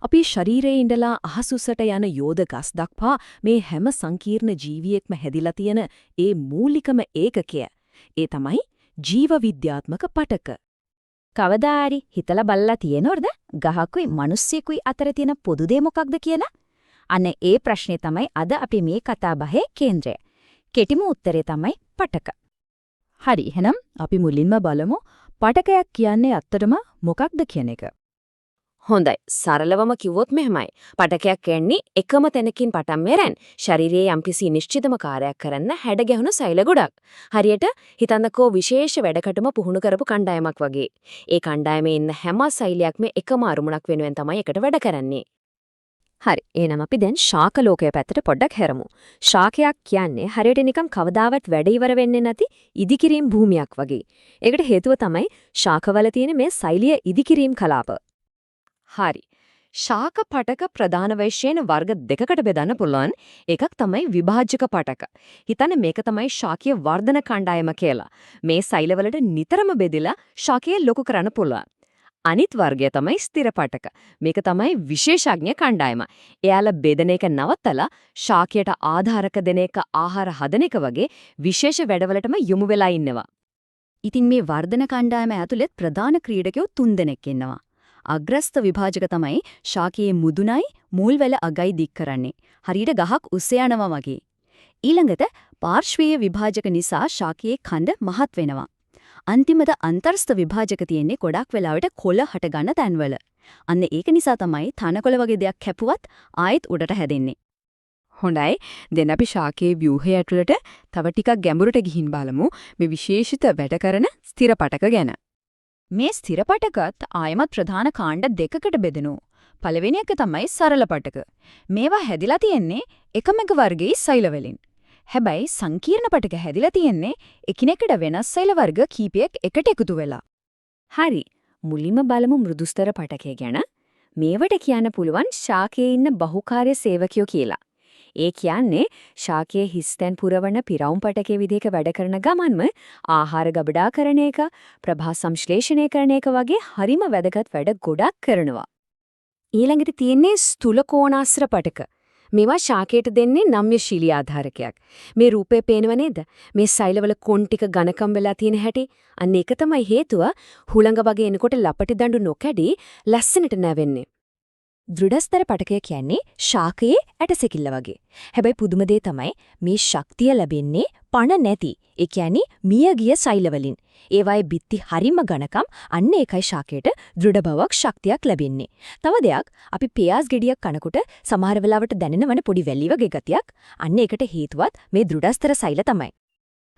අපි ශරීරයේ ඉඳලා අහසුසට යන යෝධ ගස් දක්වා මේ හැම සංකීර්ණ ජීවියෙක්ම හැදිලා තියෙන ඒ මූලිකම ඒකකය. ඒ තමයි ජීව විද්‍යාත්මක පටක. කවදාරි හිතලා බලලා තියෙනවද? ගහකුයි මිනිස්සෙකුයි අතර තියෙන පොදු දේ මොකක්ද කියලා? අන්න ඒ ප්‍රශ්නේ තමයි අද අපි මේ කතාබහේ කේන්ද්‍රය. කෙටිම උත්තරේ තමයි පටක. හරි, එහෙනම් අපි මුලින්ම බලමු පටකයක් කියන්නේ ඇත්තටම මොකක්ද කියන එක. හොඳයි. සරලවම කිව්වොත් මෙහෙමයි. පටකයක් කියන්නේ එකම තැනකින් පටන් මෙරන් ශරීරයේ යම්කිසි නිශ්චිතම කාර්යයක් කරන්න හැඩ ගැහුණු සෛල ගොඩක්. හරියට හිතන්නකෝ විශේෂ වැඩකටම පුහුණු කරපු කණ්ඩායමක් වගේ. ඒ කණ්ඩායමේ ඉන්න හැම සෛලයක්ම එකම අරමුණක් වෙනුවෙන් තමයි එකට වැඩ කරන්නේ. හරි. එහෙනම් අපි දැන් ශාක ලෝකයේ පැත්තට පොඩ්ඩක් හැරමු. ශාකයක් කියන්නේ හරියට නිකම් කවදාවත් වැඩ ඉවර වෙන්නේ නැති ඉදිකිරීම් භූමියක් වගේ. ඒකට හේතුව තමයි ශාකවල තියෙන මේ සෛලීය ඉදිකිරීම් කලාප. හරි. ශාක පටක ප්‍රධාන වශයෙන් වර්ග දෙකකට බෙදන්න පුළුවන්. එකක් තමයි විභාජක පටක. හිතන්න මේක තමයි ශාකීය වර්ධන කණ්ඩායම කියලා. මේ සෛලවලට නිතරම බෙදලා ශාකය ලොකු කරන්න පුළුවන්. අනිත් වර්ගය තමයි ස්ථිර පටක. මේක තමයි විශේෂඥ කණ්ඩායම. එයාලා බෙදන එක නවත්තලා ශාකයට ආධාරක දෙන එක, ආහාර හදන එක වගේ විශේෂ වැඩවලටම යොමු වෙලා ඉන්නවා. ඉතින් මේ වර්ධන කණ්ඩායම ඇතුළේ ප්‍රධාන ක්‍රීඩකයෝ 3 දෙනෙක් ඉන්නවා. අග්‍රස්ත විභාජක තමයි ශාකයේ මුදුනයි මූල්වැල අගයි දික් කරන්නේ. හරියට ගහක් උස්ස යනවා වගේ. ඊළඟට පාර්ශ්වීය විභාජක නිසා ශාකයේ කඳ මහත් වෙනවා. අන්තිමට අන්තර්ස්ත විභාජක තියෙන්නේ ගොඩක් වෙලාවට කොළ හට ගන්න තැන්වල. අන්න ඒක නිසා තමයි තනකොළ වගේ දෙයක් කැපුවත් ආයෙත් උඩට හැදෙන්නේ. හොඳයි. දැන් අපි ශාකයේ ව්‍යුහය ඇතුළට තව ටිකක් ගැඹුරට ගිහින් බලමු මේ විශේෂිත වැඩ කරන ස්ථිර පටක ගැන. මේ ස්ථිර පටකත් ආයමත් ප්‍රධාන කාණ්ඩ දෙකකට බෙදෙනු. පළවෙනි එක තමයි සරල පටක. මේවා හැදිලා තියෙන්නේ එකම වර්ගයේ සෛල වලින්. හැබැයි සංකීර්ණ පටක හැදිලා තියෙන්නේ එකිනෙකට වෙනස් සෛල වර්ග කීපයක් එකට එකතු වෙලා. හරි. මුලින්ම බලමු මෘදුස්තර පටකය ගැන. මේවට කියන්න පුළුවන් ශාකයේ ඉන්න බහුකාර්ය සේවකයෝ කියලා. ඒ කියන්නේ ශාකයේ හිස්තැන් පුරවන පිරවුම් පටකයේ විදිහක වැඩ කරන ගමන්ම ආහාර ගබඩා කරන එක, ප්‍රභා සංශ්ලේෂණය කරන එක වගේ හරිම වැදගත් වැඩ ගොඩක් කරනවා. ඊළඟට තියෙන්නේ ස්ථූල කෝණාශ්‍ර පටක. මේවා ශාකයට දෙන්නේ නම්‍යශීලී ආධාරකයක්. මේ රූපේ පේනව නේද? මේ සෛලවල කොන් ටික ඝනකම් වෙලා තියෙන හැටි. අන්න ඒක තමයි හේතුව හුළඟ වගේ එනකොට ලපටි දඬු නොකැඩි ලස්සනට නැවෙන්නේ. දෘಢස්තර පටකය කියන්නේ ශාකයේ ඇටසැකිල්ල වගේ. හැබැයි පුදුම දේ තමයි මේ ශක්තිය ලැබෙන්නේ පණ නැති. ඒ කියන්නේ මියගිය සෛල වලින්. ඒවායේ බිත්ති හරිම ඝනකම්, අන්න ඒකයි ශාකයට දෘঢ় බවක්, ශක්තියක් ලැබෙන්නේ. තව දෙයක්, අපි පියාස් ගෙඩියක් කනකොට සමහර වෙලාවට දැනෙනවන පොඩි වැලි වගේ ගතියක්. අන්න ඒකට හේතුවත් මේ දෘಢස්තර සෛල තමයි.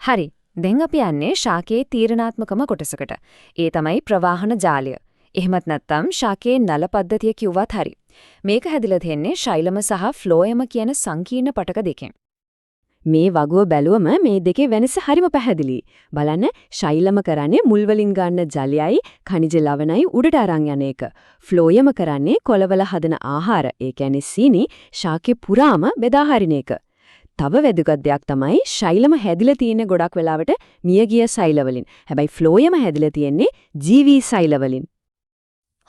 හරි. දැන් අපි යන්නේ ශාකයේ තීරණාත්මකම කොටසකට. ඒ තමයි ප්‍රවාහන ජාලය. එහෙමත් නැත්නම් ශාකයේ නල පද්ධතිය කිව්වත් හරි. මේක හැදිලා තියෙන්නේ ශෛලම සහ ෆ්ලෝයම කියන සංකීර්ණ පටක දෙකෙන්. මේ වගුව බැලුවම මේ දෙකේ වෙනස හරිම පැහැදිලි. බලන්න, ශෛලම කරන්නේ මුල් වලින් ගන්න ජලයයි ඛනිජ ලවණයි උඩට අරන් යන එක. ෆ්ලෝයම කරන්නේ කොළවල හදන ආහාර, ඒ කියන්නේ සීනි ශාකේ පුරාම බෙදා හරින එක. තව වැදගත් දෙයක් තමයි ශෛලම හැදිලා තියෙන ගොඩක් වෙලාවට මියගිය සෛල වලින්. හැබැයි ෆ්ලෝයම හැදිලා තියෙන්නේ ජීවී සෛල වලින්.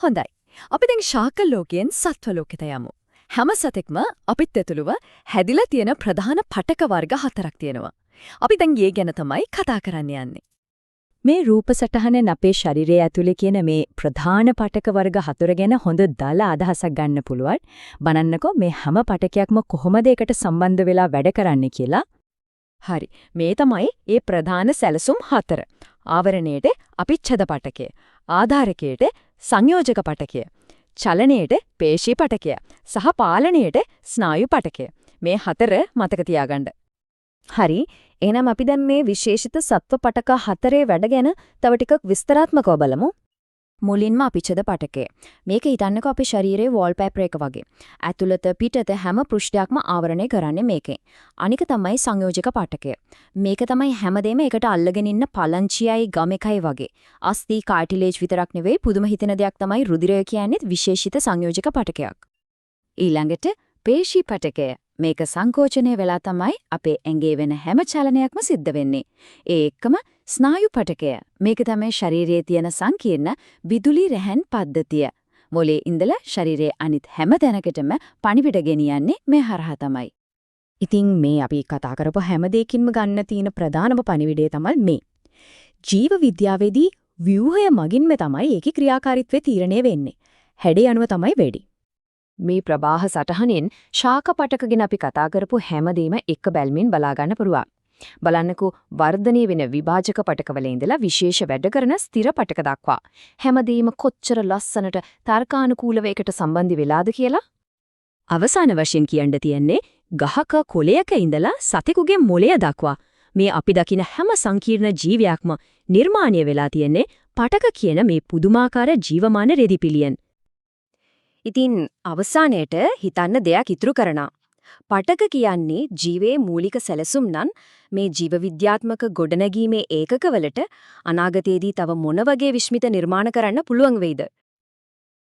හොඳයි. අපි දැන් ශාක ලෝකයෙන් සත්ව ලෝකෙට යමු. හැම සතෙක්ම අපිත් ඇතුළුව හැදිලා තියෙන ප්‍රධාන පටක වර්ග 4ක් තියෙනවා. අපි දැන් ඒ ගැන තමයි කතා කරන්න යන්නේ. මේ රූප සටහනෙන් අපේ ශරීරය ඇතුලේ කියන මේ ප්‍රධාන පටක වර්ග 4 ගැන හොඳ දල අදහසක් ගන්න පුළුවන්. බලන්නකෝ මේ හැම පටකයක්ම කොහොමද ඒකට සම්බන්ධ වෙලා වැඩ කරන්නේ කියලා. හරි. මේ තමයි ඒ ප්‍රධාන සැලසුම් 4. ආවරණයේට අපිච්ඡද පටකය, ආධාරකයට සංයෝජක පටකය, චලනයේට පේශී පටකය සහ පාලනයේට ස්නායු පටකය. මේ 4 මතක තියාගන්න. හරි. එහෙනම් අපි දැන් මේ විශේෂිත සත්ව පටක 4 වැඩ ගැන තව ටිකක් විස්තරාත්මකව බලමු. මුලින්ම අපිච්ඡද පටකය. මේක හිතන්නකෝ අපේ ශරීරයේ වෝල්පේපර් එක වගේ. ඇතුළත පිටත හැම පෘෂ්ඨයක්ම ආවරණය කරන්නේ මේකෙන්. අනික තමයි සංයෝජක පටකය. මේක තමයි හැමදේම එකට අල්ලගෙන ඉන්න පලංචියයි ගම එකයි වගේ. අස්ති කාටිලේජ් විතරක් නෙවෙයි, පුදුම හිතෙන දෙයක් තමයි රුධිරය කියන්නේ විශේෂිත සංයෝජක පටකයක්. ඊළඟට පේශී පටකය. මේක සංකෝචනය වෙලා තමයි අපේ ඇඟේ වෙන හැම චලනයක්ම සිද්ධ වෙන්නේ. ඒ එක්කම ස්නායු පටකය. මේක තමයි ශරීරයේ තියෙන සංකීර්ණ විදුලි රැහැන් පද්ධතිය. මොලේ ඉඳලා ශරීරයේ අනිත් හැම තැනකටම පණිවිඩ ගෙනියන්නේ මේ හරහා තමයි. ඉතින් මේ අපි කතා කරපු හැම දෙයකින්ම ගන්න තියෙන ප්‍රධානම පණිවිඩය තමයි මේ. ජීව විද්‍යාවේදී ව්‍යුහය මගින්ම තමයි ඒකේ ක්‍රියාකාරීත්වය තීරණය වෙන්නේ. හැඩය අනුව තමයි වෙඩි. මේ ප්‍රවාහ සටහනෙන් ශාක පටක ගැන අපි කතා කරපු හැමදේම එක බැල්මින් බලා ගන්න පුරුවා. බලන්නකෝ වර්ධනය වෙන විභාජක පටකවල ඉඳලා විශේෂ වැඩ කරන ස්ථිර පටක දක්වා හැමදේම කොච්චර ලස්සනට තර්කානුකූලව එකට සම්බන්ධ වෙලාද කියලා. අවසාන වශයෙන් කියන්න තියෙන්නේ ගහක කොළයක ඉඳලා සතෙකුගේ මොළය දක්වා මේ අපි දකින හැම සංකීර්ණ ජීවයක්ම නිර්මාණය වෙලා තියෙන්නේ පටක කියන මේ පුදුමාකාර ජීවමාන රෙදිපිලියෙන්. ඉතින් අවසානයේට හිතන්න දෙයක් ඉතුරු කරනවා. පටක කියන්නේ ජීවයේ මූලික සැලසුම් නම් මේ ජීව විද්‍යාත්මක ගොඩනැගීමේ ඒකකවලට අනාගතයේදී තව මොන වගේ විශ්මිත නිර්මාණ කරන්න පුළුවන් වෙයිද?